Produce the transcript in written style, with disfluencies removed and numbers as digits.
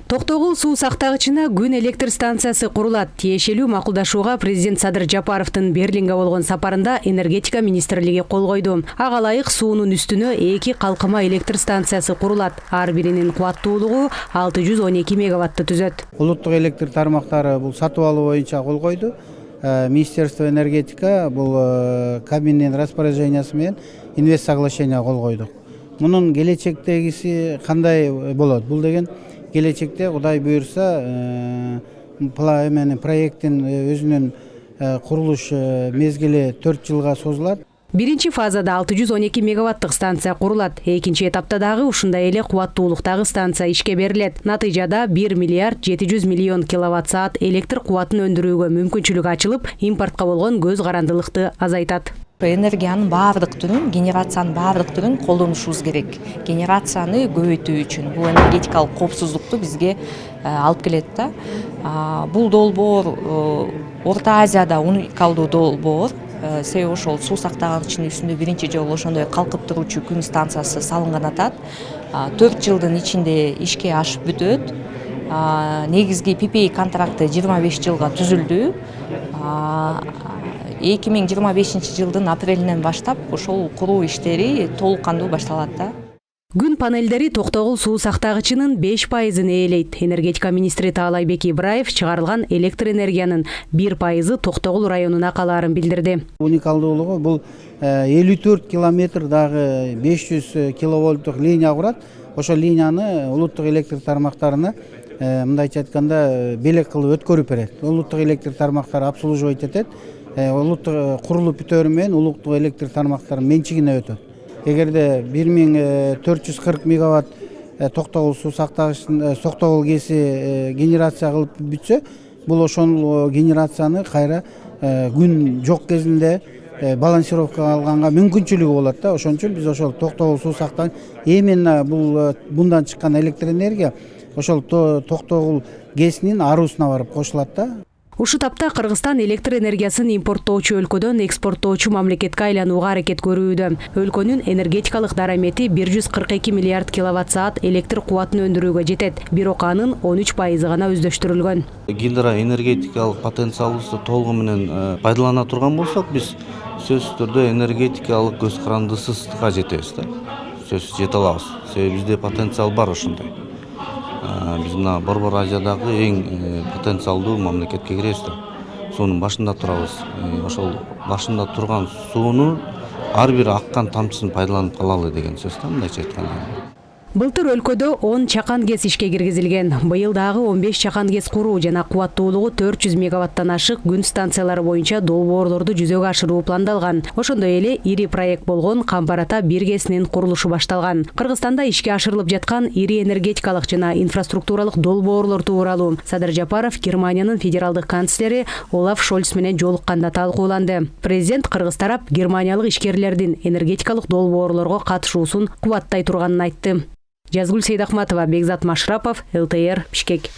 Токтогул суу сактагычына күн электр станциясы курулат. Тиешелүү макулдашууга президент Садыр Жапаровдун Берлинге болгон сапарында энергетика министрлиги кол койду. Ага ылайык суунун үстүнө 2 калкыма электр станциясы курулат. Ар биринин кубаттуулугу 612 мегаватты түзөт. Улуттук электр тармактары бул сатып алуу боюнча кол койду. Министерство энергетика бул кабинет распоряжениясы менен инвест соглашение кол койдук. Мунун келечектегиси кандай болот? Бул деген келечекте Кудай буйрса проекттин өзүнүн курулуш мезгили 4 жылга созулат. Биринчи фазада 612 мегаваттык станция курулат. Экинчи этапта дагы ушундай эле кубаттуулуктагы станция ишке берилет. Натыйжада 1 миллиард 700 миллион киловатт-саат электр кубатын өндүрүүгө мүмкүнчүлүк ачылып, импортко болгон көз карандылыкты азайтат. Энергиянын баардык түрүн, генерациянын баардык түрүн колдонушубуз керек. Генерацияны көбөйтүү үчүн бул энергетикалык коопсуздукту бизге алып келет да. Бул долбоор Орто Азияда уникалдуу долбоор. Себеби ошол суу сактагычынын үстүндө биринчи жолу ошондой калкып туруучу күн станциясы салынган атат. 4 жылдын ичинде ишке ашып бүтөт. Негизги PPA контракты 25 жылга түзүлдү. 2025 жылдын апрелинен баштап ошол куруу иштери толук кандуу башталат да. Күн панелдери Токтогул суу сактагычынын 5%-ын ээлейт. Энергетика министри Таалайбек Ибраев чыгарылган электр энергиянын 1%-ы Токтогул районуна калаарын билдирди. Уникалдуулугу бул 54 километр дагы 500 киловольттук линия курат. Ошол линияны улуттук электр тармактарына мындайча айтканда белек кылып өткөрүп берет. Улуттук электр тармактары обслуживать этет. Улуттук курулуп бүтөөрү менен улуттук электр тармактарынын менчигине өтөт. Эгерде 1440 мегаватт Токтогул суу сактагычын Токтогул КЭСи генерация кылып бүтсө, бул ошол генерацияны кайра күн жок кезинде балансировкага алганга мүмкүнчүлүгү болот да. Ошон үчүн биз ошол Токтогул суу сактагыч именно мындан чыккан электр энергия ошол Токтогул КЭСинин арусуна барып кошулат да. Ушу тапта Кыргызстан электр энергиясын импорттоочу өлкөдөн экспорттоочу мамлекетке айланууга аракет көрүүдө. Өлкөнүн энергетикалык дарамети 142 миллиард киловатт-саат электр кубатын өндүрүүгө жетет. Бирок анын 13% гана өздөштүрүлгөн. Гидроэнергетикалык потенциалыбызды толугу менен пайдалана турган болсок, биз сөзсүз түрдө энергетикалык көз карандысызга жетебиз да. Сөзсүз жете алабыз. Себеби бизде потенциал бар ошондой. Биз мына Борбор Азиядагы эң потенциалдуу мамлекетке киребиз да. Суунун башында турабыз. Ошол башында турган сууну ар бир аккан тамчысын пайдаланып калалы деген сөз да, мындайча айтканда. Былтыр өлкөдө 10 чакан КЭС ишке киргизилген. Быйыл дагы 15 чакан КЭС куруу жана кубаттуулугу 400 мегаваттан ашык күн станциялары боюнча долбоорлорду жүзөгө ашыруу пландалган. Ошондой эле ири проект болгон Камбар Ата 1 КЭСинин курулушу башталган. Кыргызстанда ишке ашырылып жаткан ири энергетикалык жана инфраструктуралык долбоорлор тууралуу Садыр Жапаров Германиянын федералдык канцлери Олаф Шольц менен жолукканда талкууланды. Президент кыргыз тарап германиялык ишкерлердин энергетикалык долбоорлорго катышуусун кубаттай турганын айтты. Жазгүл Сейдахматова, Бекзат Машрапов, ЛТР, Бишкек.